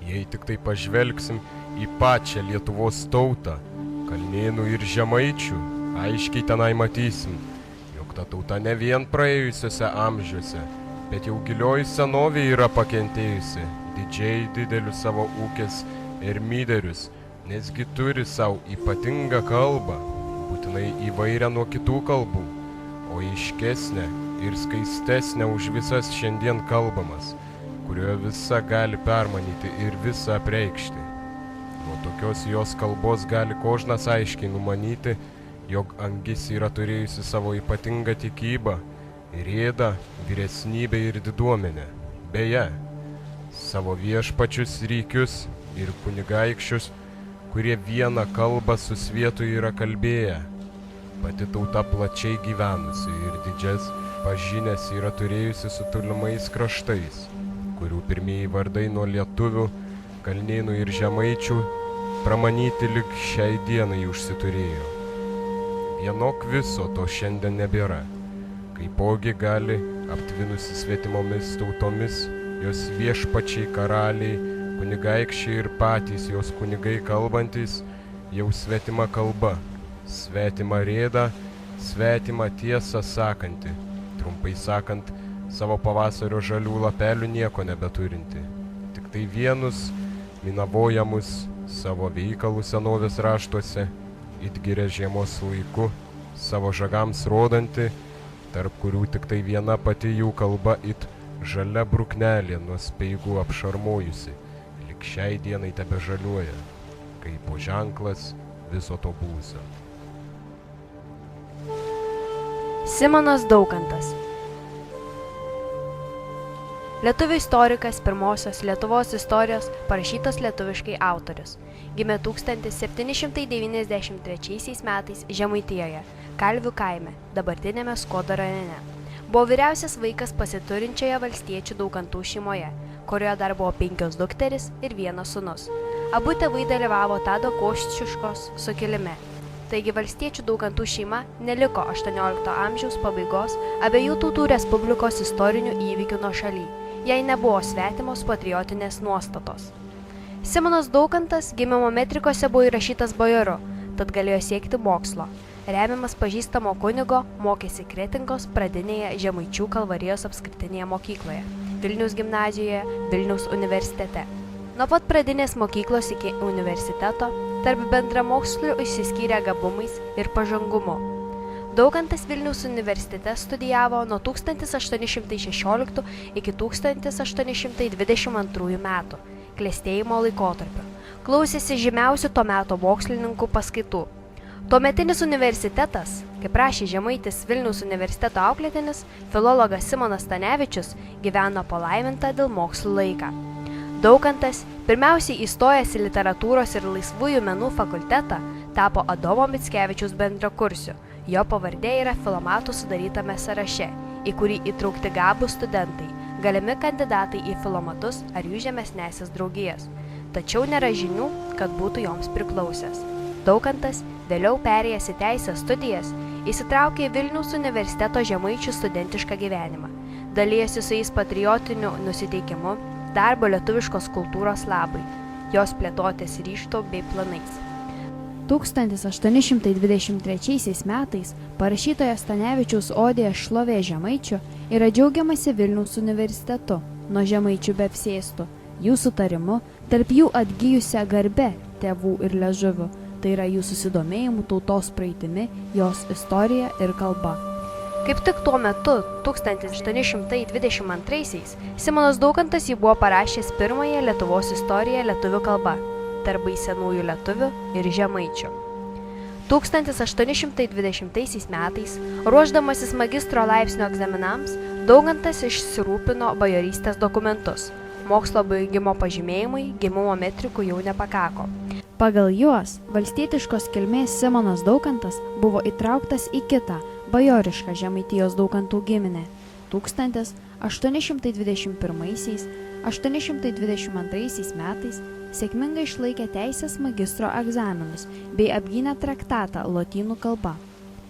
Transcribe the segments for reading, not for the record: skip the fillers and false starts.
Jei tik tai pažvelgsim į pačią Lietuvos tautą, kalnėnų ir žemaičių, aiškiai tenai matysim, jog ta tauta ne vien praėjusiuose amžiuose, bet jau gilioj senovėje yra pakentėjusi didžiai didelius savo ūkės ir myderius, nesgi turi savo ypatingą kalbą, būtinai įvairią nuo kitų kalbų, o aiškesnę ir skaistesnę už visas šiandien kalbamas, kurioje visa gali permanyti ir visą apreikšti. Nuo tokios jos kalbos gali kožnas aiškiai numanyti, jog angis yra turėjusi savo ypatingą tikybą, rėdą, vyresnybę ir diduomenę. Beje, savo viešpačius rykius ir kunigaikščius, kurie vieną kalbą su svietu yra kalbėję. Pati tauta plačiai gyvenusi ir didžias pažinės yra turėjusi su tolimais kraštais, kurių pirmieji vardai nuo lietuvių, kalnėnų ir žemaičių pramanyti lig šiai dienai užsiturėjo. Vienok viso to šiandien nebėra, kaipogi gali aptvinusi svetimomis tautomis jos viešpačiai karaliai, kunigaikščiai ir patys jos kunigai kalbantys jau svetima kalba, svetima rėda, svetima tiesą sakanti, trumpai sakant, savo pavasario žalių lapelių nieko nebeturinti, tik tai vienus minavojamus savo veikalų senovės raštuose, itgiria žiemos laiku, savo žagams rodanti, tarp kurių tik tai viena pati jų kalba it žalia bruknelė nuo speigų apšarmojusi, lik šiai dienai tebe žaliuoja, kaip ženklas viso to buvusio. Simonas Daukantas. Lietuvių istorikas, pirmosios Lietuvos istorijos parašytos lietuviškai autorius. Gimė 1793 metais Žemaitijoje, Kalvių kaime, dabartinėme Skuodo rajone. Buvo vyriausias vaikas pasiturinčioje valstiečių Daukantų šeimoje, kurioje dar buvo 5 dukterys ir 1 sūnus. Abu tėvai dalyvavo Tado Kosciuškos sukilime. Taigi valstiečių Daukantų šeima neliko 18 amžiaus pabaigos abiejų tautų respublikos istorinių įvykių nuošaly, jei nebuvo svetimos patriotinės nuostatos. Simonas Daukantas gimimo metrikose buvo įrašytas bajoru, tad galėjo siekti mokslo. Remiamas pažįstamo kunigo, mokėsi Kretingos pradinėje Žemaičių Kalvarijos apskritinėje mokykloje, Vilniaus gimnazijoje, Vilniaus universitete. Nuo pat pradinės mokyklos iki universiteto tarp bendramokslių išsiskyrė gabumais ir pažangumu. Daukantas Vilniaus universitete studijavo nuo 1816 iki 1822 metų, klestėjimo laikotarpio. Klausėsi žymiausių to meto mokslininkų paskaitų. Tuometinis universitetas, kaip rašė žemaitis Vilniaus universiteto auklėtinis, filologas Simonas Stanevičius, gyveno palaimintą dėl mokslų laiką. Daukantas, pirmiausiai įstojęs į literatūros ir laisvųjų menų fakultetą, tapo Adomo Mickevičiaus bendrakursiu. Jo pavardė yra filomatų sudarytame sąraše, į kurį įtraukti gabūs studentai, galimi kandidatai į filomatus ar jų žemesnėsias draugijas. Tačiau nėra žinių, kad būtų joms priklausęs. Daukantas, vėliau perėjęs į teisės studijas, įsitraukė į Vilniaus universiteto žemaičių studentišką gyvenimą. Dalijasi su jais patriotiniu nusiteikimu, darbo lietuviškos kultūros labai, jos plėtotės ryžto bei planais. 1823 metais parašytoje Stanevičiaus odėje Šlovė žemaičių yra džiaugiamasi Vilniaus universitetu, nuo žemaičių be apsėstų, jų sutarimu, tarp jų atgijusią garbę tėvų ir liežuvių, tai yra jų susidomėjimų tautos praeitimi, jos istorija ir kalba. Kaip tik tuo metu, 1822-aisiais, Simonas Daukantas jį buvo parašęs pirmąją Lietuvos istoriją lietuvių kalba, tarp senųjų lietuvių ir žemaičių. 1820 metais, ruošdamasis magistro laipsnio egzaminams, Daukantas išsirūpino bajorystės dokumentus. Mokslo baigimo pažymėjimui gimimo metrikų jau nepakako. Pagal juos, valstietiškos kilmės Simonas Daukantas buvo įtrauktas į kitą, bajorišką Žemaitijos Daukantų giminę. 1821–1822 metais sėkmingai išlaikė teisės magistro egzaminus bei apgynė traktatą lotynų kalba.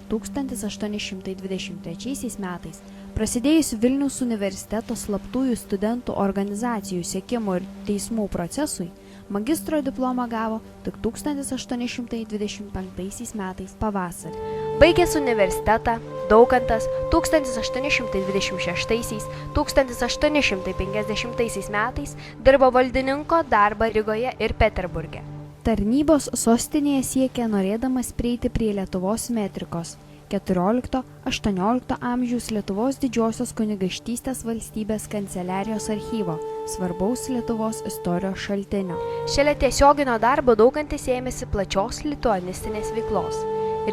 1823 metais Prasidėjus Vilniaus universiteto slaptųjų studentų organizacijų sekimo ir teismų procesui, magistro diplomą gavo tik 1825 metais pavasarį. Baigęs universitetą, Daukantas 1826–1850 metais dirbo valdininko darbą Rygoje ir Peterburge. Tarnybos sostinėje siekė norėdamas prieiti prie Lietuvos metrikos, 14–18 amžiaus Lietuvos didžiosios kunigaikštystės valstybės kanceliarijos archyvo, svarbaus Lietuvos istorijos šaltinio. Šalia tiesioginio darbo Daukantas ėmėsi plačios lituanistinės veiklos.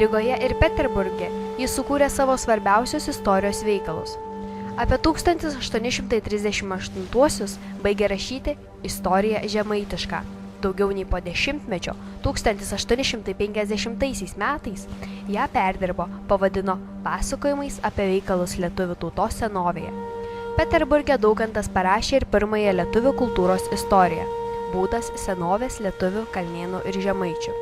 Rygoje ir Peterburge jis sukūrė savo svarbiausius istorijos veikalus. Apie 1838 baigė rašyti Istoriją žemaitišką. Daugiau nei po dešimtmečio, 1850 metais, ją perdirbo, pavadino Pasakojimais apie veikalus lietuvių tautos senovėje. Peterburge Daukantas parašė ir pirmąją lietuvių kultūros istoriją – Būdas senovės lietuvių, kalnėnų ir žemaičių.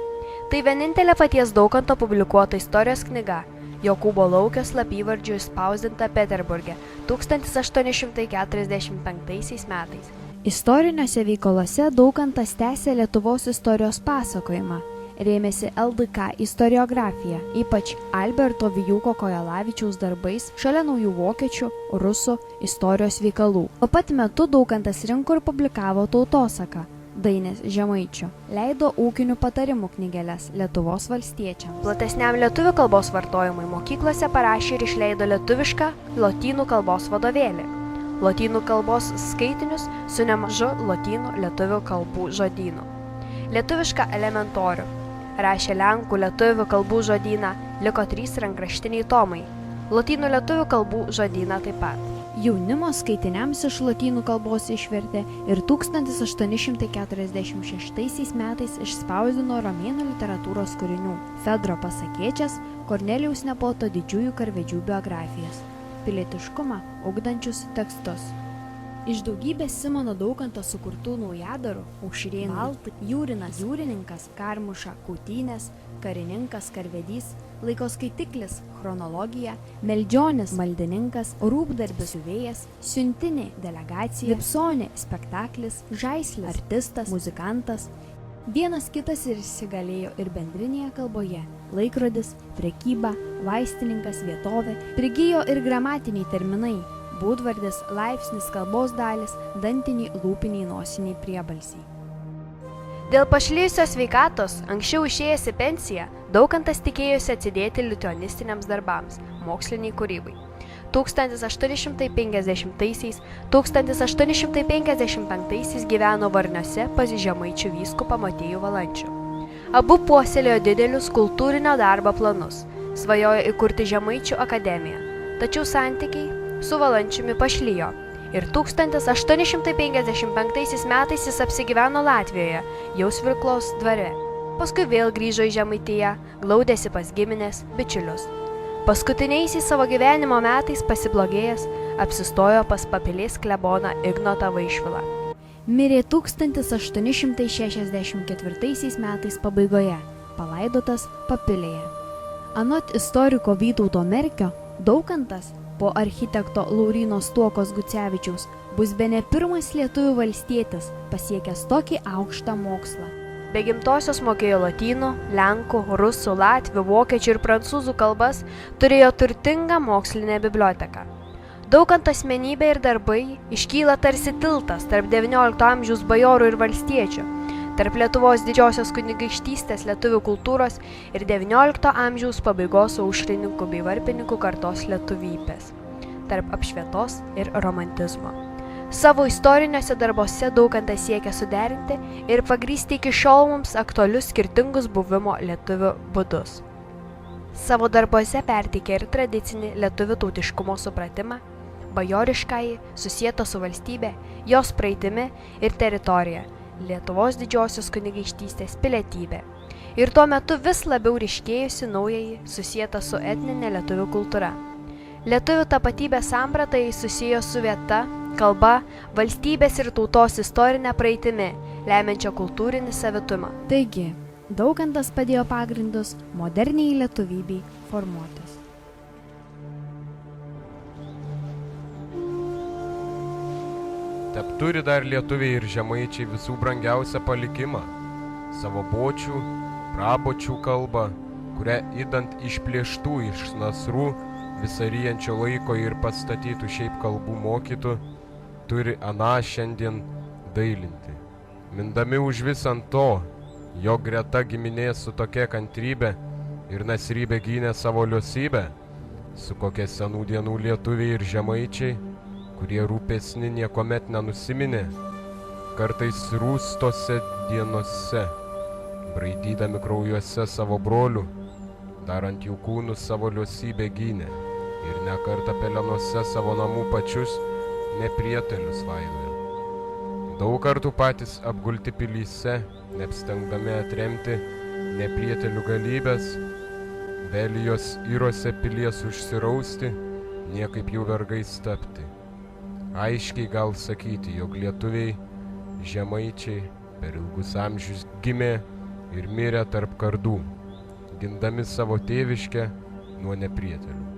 Tai vienintelė paties Daukanto publikuota istorijos knyga, Jokūbo Laukio slapyvardžiu išspausdinta Peterburge 1845 metais. Istoriniuose veikaluose Daukantas tęsė Lietuvos istorijos pasakojimą, rėmėsi LDK istoriografija, ypač Alberto Vijūko Kojalavičiaus darbais šalia naujų vokiečių, rusų istorijos veikalų. Tuo pat metu Daukantas rinko ir publikavo tautosaką Dainės žemaičių, leido ūkinių patarimų knygeles Lietuvos valstiečiams. Platesniam lietuvių kalbos vartojimui mokyklose parašė ir išleido lietuvišką lotynų kalbos vadovėlį, lotynų kalbos skaitinius su nemažu lotynų lietuvių kalbų žodynu. Lietuvišką elementorių rašė lenkų lietuvių kalbų žodyną, liko 3 rankraštiniai tomai, lotynų lietuvių kalbų žodyną taip pat. Jaunimo skaitiniams iš lotynų kalbos išvertė ir 1846 metais išspausdino romėnų literatūros kūrinių Fedro pasakėčias, Kornelijaus Nepoto didžiųjų karvedžių biografijas, pilietiškumą ugdančius tekstus. Iš daugybės Simono Daukanto sukurtų naujadarų Aušrėnai, Baltai, Jūrinas, Jūrininkas, Karmuša, Kautynės, Karininkas, Karvedys, Laiko skaitiklis, Chronologija, Meldžionis, Maldininkas, Rūpdarbis, Siuvėjas, Siuntinė, Delegacija, Vipsonė, Spektaklis, Žaislis, Artistas, Muzikantas. Vienas kitas ir įsigalėjo ir bendrinėje kalboje – laikrodis, prekyba, vaistininkas, vietovė, prigijo ir gramatiniai terminai – būdvardis, laipsnis, kalbos dalis, dantiniai, lūpiniai, nosiniai priebalsiai. Dėl pašlijusios sveikatos, anksčiau išėjęs į pensiją, Daukantas tikėjosi atsidėti lituanistiniams darbams, moksliniai kūrybai. 1850–1855 gyveno Varniuose pas žemaičių vyskupą Motiejų Valančių. Abu puoselėjo didelius kultūrinio darbo planus, svajojo įkurti žemaičių akademiją, tačiau santykiai su Valančiumi pašlijo ir 1855 metais jis apsigyveno Latvijoje, jau Svirklos dvare. Paskui vėl grįžo į Žemaitiją, glaudėsi pas giminės, bičiulius. Paskutiniaisiais savo gyvenimo metais pasiblogėjęs, apsistojo pas Papilės kleboną Ignotą Vaišvilą. Mirė 1864 metais pabaigoje, palaidotas Papilėje. Anot istoriko Vytauto Merkio, Daukantas po architekto Lauryno Stuokos Gucevičiaus bus bene pirmas lietuvių valstietis pasiekęs tokį aukštą mokslą. Be gimtosios mokėjo lotynų, lenkų, rusų, latvių, vokiečių ir prancūzų kalbas, turėjo turtingą mokslinę biblioteką. Daukanto asmenybė ir darbai iškyla tarsi tiltas tarp XIX amžiaus bajorų ir valstiečių, tarp Lietuvos didžiosios kunigaikštystės lietuvių kultūros ir XIX amžiaus pabaigos aušrininkų bei varpininkų kartos lietuvybės, tarp apšvietos ir romantizmo. Savo istoriniuose darbuose Daukantas siekia suderinti ir pagrįsti iki šiol mums aktualius skirtingus buvimo lietuvių būdus. Savo darbuose perteikė ir tradicinį lietuvių tautiškumo supratimą, bajoriškąjį, susietą su valstybe, jos praeitimi ir teritorija, Lietuvos didžiosios kunigaikštystės pilietybė. Ir tuo metu vis labiau ryškėjusi naujai susieta su etninė lietuvių kultūra. Lietuvių tapatybės sampratai susijęjo su vieta, kalba, valstybės ir tautos istorinė praeitimi, lemiančia kultūrinį savitumą. Taigi, Daukantas padėjo pagrindus moderniai lietuvybei formuotis. Tep turi dar lietuviai ir žemaičiai visų brangiausią palikimą - savo bočių, prabočių kalbą, kurią įdant išplėštų iš nasrų visą ryjančio laiko ir pastatytų šiaip kalbų mokytų, turi aną šiandien dailinti. Mindami už visant to, jo greta giminės su tokia kantrybė ir nasrybė gynė savo liosybę, su kokia senų dienų lietuviai ir žemaičiai, kurie rūpesni niekomet nenusiminė, kartais rūstose dienose, braidydami kraujuose savo brolių, darant jų kūnus savo liosybę gynė ir nekartą pelenuose savo namų pačius neprietelius vaidojo. Daug kartų patys apgulti pilyse, neapstengdami atremti neprietelių galybės, Belijos Irose pilies užsirausti, niekaip jų vergais tapti. Aiškiai gal sakyti, jog lietuviai, žemaičiai per ilgus amžius gimė ir mirė tarp kardų, gindami savo tėviškę nuo neprietelių.